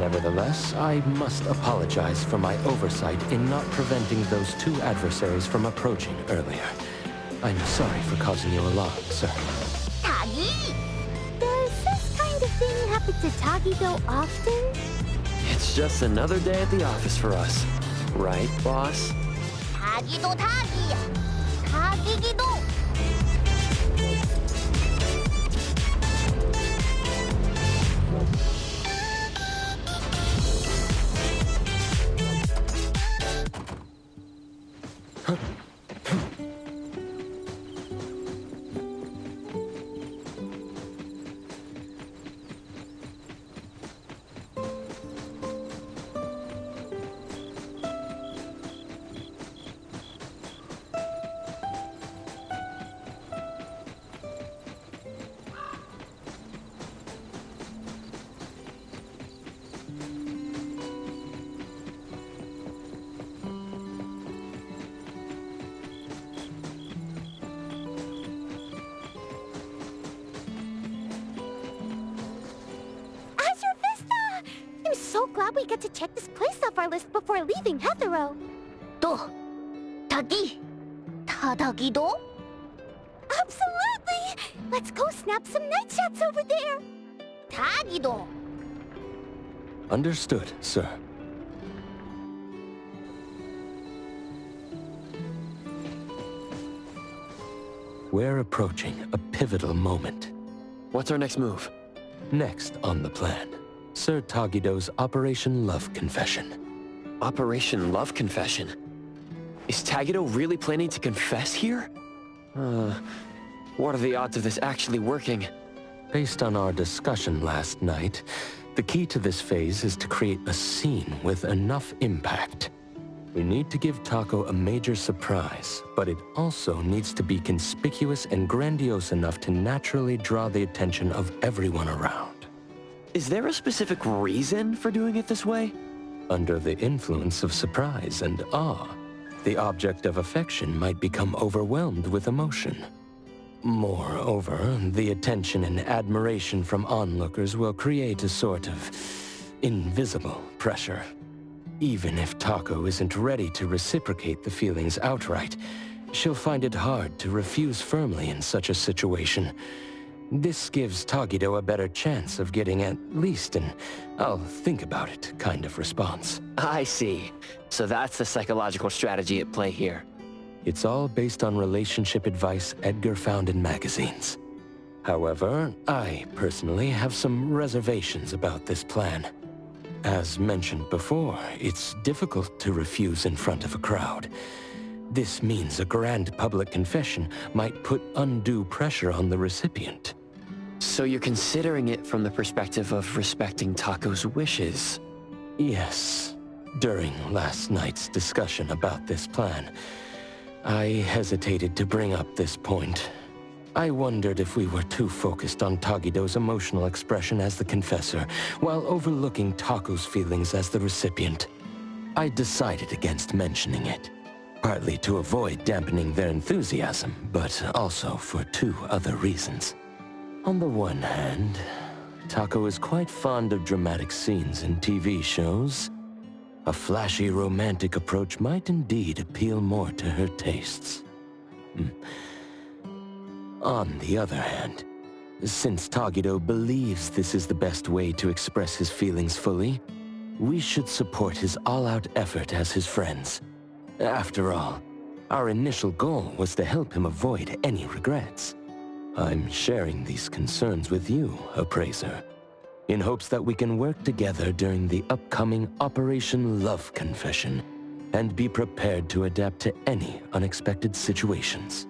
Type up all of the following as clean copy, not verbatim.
Nevertheless, I must apologize for my oversight in not preventing those two adversaries from approaching earlier. I'm sorry for causing you alarm, sir. Tagi! Does this kind of thing happen to Tagi-do often? It's just another day at the office for us. Right, boss? Tagi-do Tagi! Tagi-gi-do! I'm so glad we get to check this place off our list before leaving Hetero. Do, Tagi, Tadagi-do? Absolutely! Let's go snap some night shots over there. Tagi-do. Understood, sir. We're approaching a pivotal moment. What's our next move? Next on the plan, Sir Tagido's Operation Love Confession. Operation Love Confession? Is Tagido really planning to confess here? What are the odds of this actually working? Based on our discussion last night, the key to this phase is to create a scene with enough impact. We need to give Taco a major surprise, but it also needs to be conspicuous and grandiose enough to naturally draw the attention of everyone around. Is there a specific reason for doing it this way? Under the influence of surprise and awe, the object of affection might become overwhelmed with emotion. Moreover, the attention and admiration from onlookers will create a sort of invisible pressure. Even if Taco isn't ready to reciprocate the feelings outright, she'll find it hard to refuse firmly in such a situation. This gives Tagido a better chance of getting at least an "I'll think about it" kind of response. I see. So that's the psychological strategy at play here. It's all based on relationship advice Edgar found in magazines. However, I personally have some reservations about this plan. As mentioned before, it's difficult to refuse in front of a crowd. This means a grand public confession might put undue pressure on the recipient. So you're considering it from the perspective of respecting Taco's wishes? Yes. During last night's discussion about this plan, I hesitated to bring up this point. I wondered if we were too focused on Tagido's emotional expression as the confessor, while overlooking Taco's feelings as the recipient. I decided against mentioning it, partly to avoid dampening their enthusiasm, but also for two other reasons. On the one hand, Taco is quite fond of dramatic scenes in TV shows. A flashy romantic approach might indeed appeal more to her tastes. On the other hand, since Tagido believes this is the best way to express his feelings fully, we should support his all-out effort as his friends. After all, our initial goal was to help him avoid any regrets. I'm sharing these concerns with you, Appraiser, in hopes that we can work together during the upcoming Operation Love Confession and be prepared to adapt to any unexpected situations.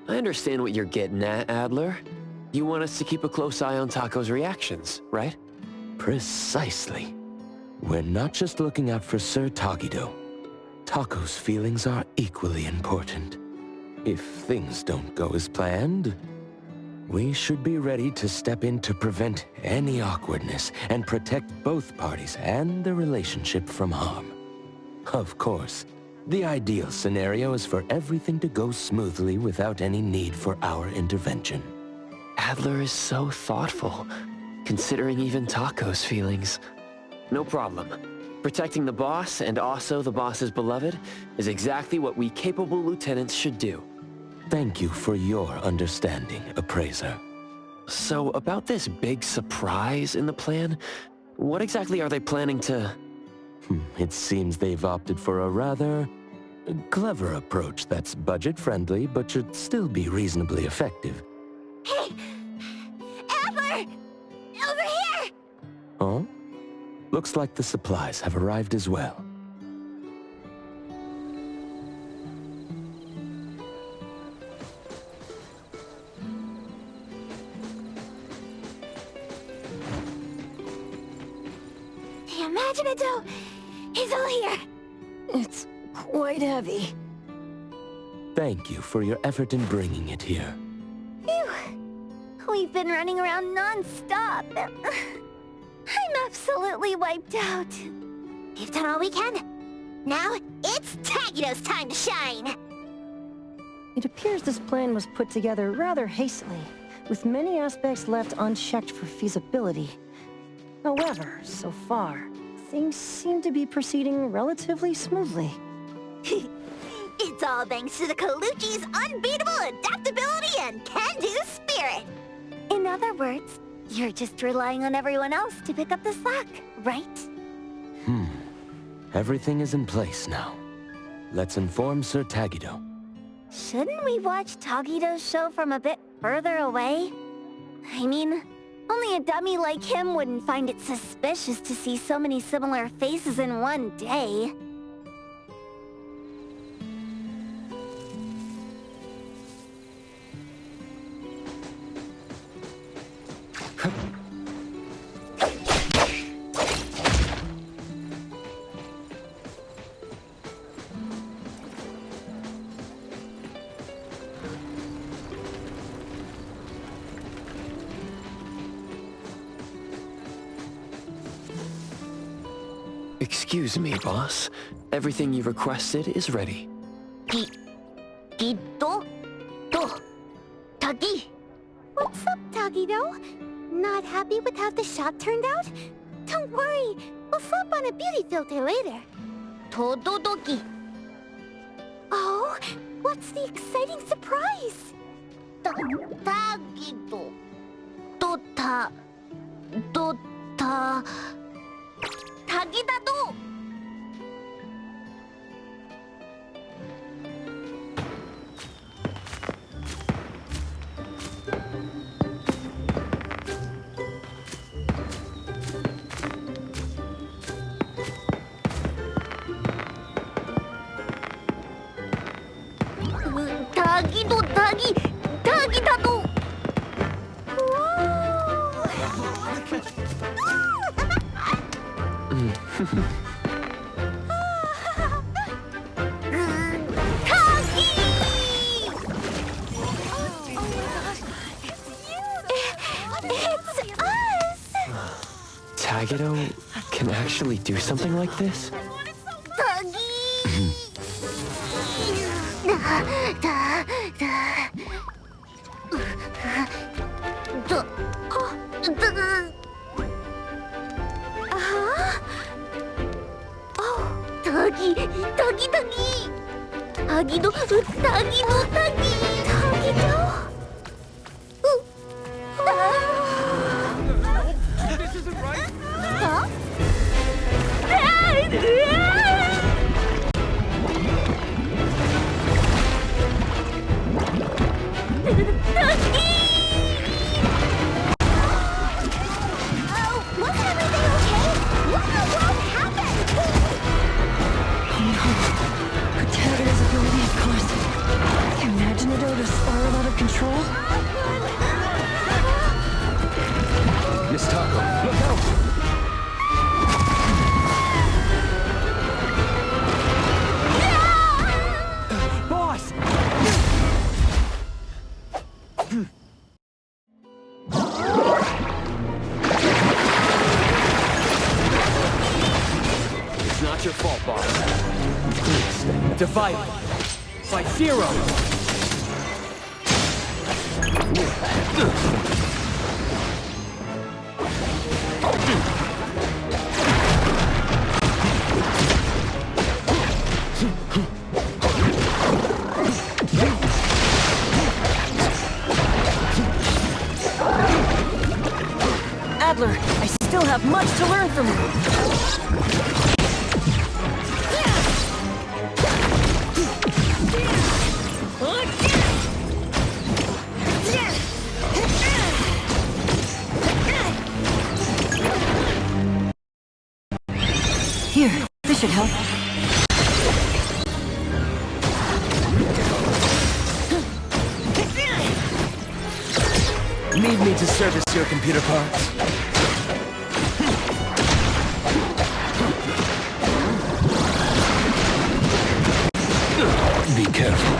I understand what you're getting at, Adler. You want us to keep a close eye on Taco's reactions, right? Precisely. We're not just looking out for Sir Tagido. Taco's feelings are equally important. If things don't go as planned, we should be ready to step in to prevent any awkwardness and protect both parties and the relationship from harm. Of course, the ideal scenario is for everything to go smoothly without any need for our intervention. Adler is so thoughtful, considering even Taco's feelings. No problem. Protecting the boss, and also the boss's beloved, is exactly what we capable lieutenants should do. Thank you for your understanding, Appraiser. So, about this big surprise in the plan, what exactly are they planning to... It seems they've opted for a rather clever approach that's budget-friendly, but should still be reasonably effective. Hey! Ever! Over here! Huh? Looks like the supplies have arrived as well. The Imaginado is all here. It's quite heavy. Thank you for your effort in bringing it here. Phew. We've been running around non-stop. I'm absolutely wiped out. We've done all we can. Now, it's Tagido's time to shine! It appears this plan was put together rather hastily, with many aspects left unchecked for feasibility. However, so far, things seem to be proceeding relatively smoothly. It's all thanks to the Colucci's unbeatable adaptability and can-do spirit! In other words, you're just relying on everyone else to pick up the slack, right? Everything is in place now. Let's inform Sir Tagido. Shouldn't we watch Tagido's show from a bit further away? I mean, only a dummy like him wouldn't find it suspicious to see so many similar faces in one day. Excuse me, boss. Everything you requested is ready. Tagi? What's up, Tagido? Not happy with how the shot turned out? Don't worry, we'll slap on a beauty filter later. Tododoki. Oh, what's the exciting surprise? Tagido. Tagidado! Tagidado! Tagido can actually do something like this? This isn't right! Huh? Wasn't everything okay? What in the world happened? Protagonista's ability has caused Imaginado to spiral out of control? Miss Taco, look out! Boss! It's not your fault, boss. Divided by 0. Adler, I still have much to learn from you. Here, this should help. Need me to service your computer parts? Be careful.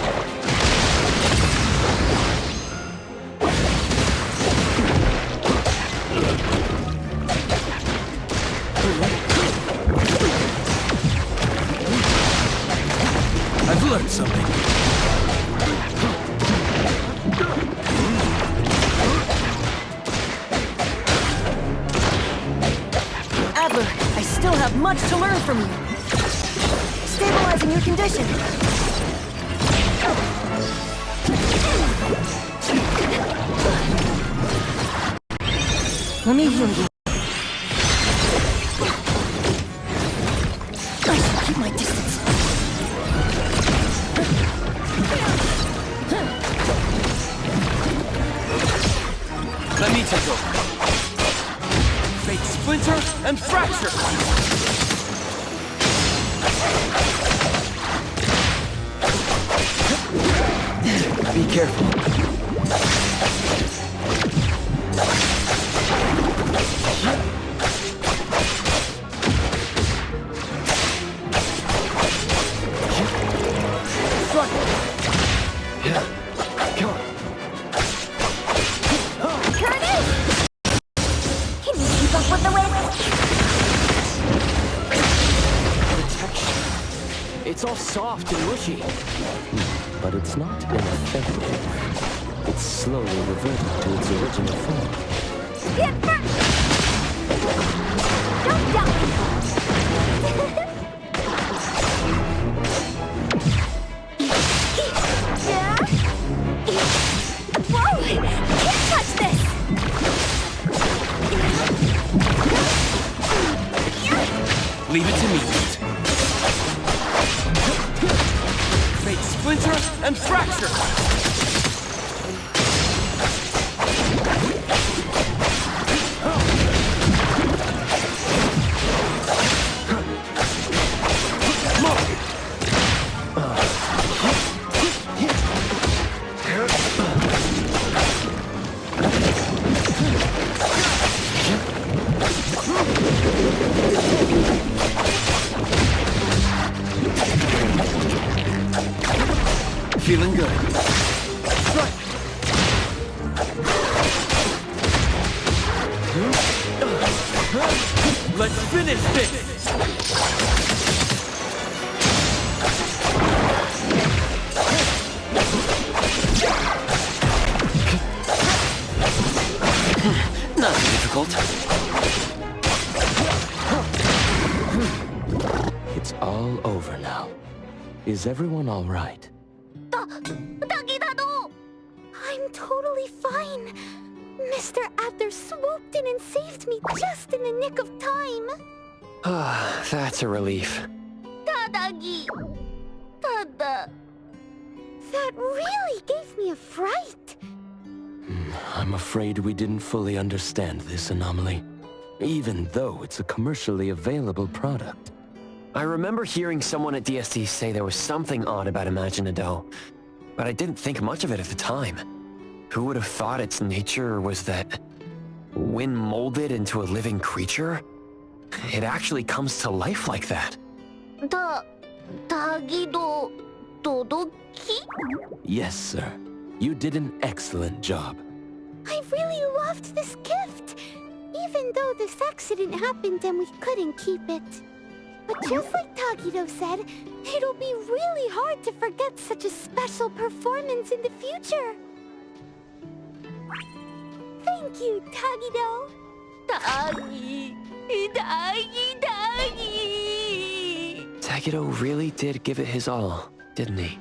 I've learned something. Adler, I still have much to learn from you. Stabilizing your condition. Let me heal you. I should keep my distance. Let me take over. Fate splinter and fracture! Be careful. Yeah. Come on. Curtis! Can you keep up with the wind? The texture. It's all soft and mushy. But it's not ineffective. It's slowly reverting to its original form. Get back! Don't die! Yeah? Whoa! Can't touch this! Leave it to me. Fate splinter and fracture! Feeling good. Strike! Let's finish this! Not too difficult. It's all over now. Is everyone all right? I'm totally fine. Mr. Adler swooped in and saved me just in the nick of time. That's a relief. Tadagi. Tada. That really gave me a fright. I'm afraid we didn't fully understand this anomaly, even though it's a commercially available product. I remember hearing someone at DST say there was something odd about Imaginado, but I didn't think much of it at the time. Who would have thought its nature was that when molded into a living creature, it actually comes to life like that? Tagido Todoki? Yes, sir. You did an excellent job. I really loved this gift, even though this accident happened and we couldn't keep it. But just like Tagido said, it'll be really hard to forget such a special performance in the future. Thank you, Tagido. Tagi. Tagido really did give it his all, didn't he?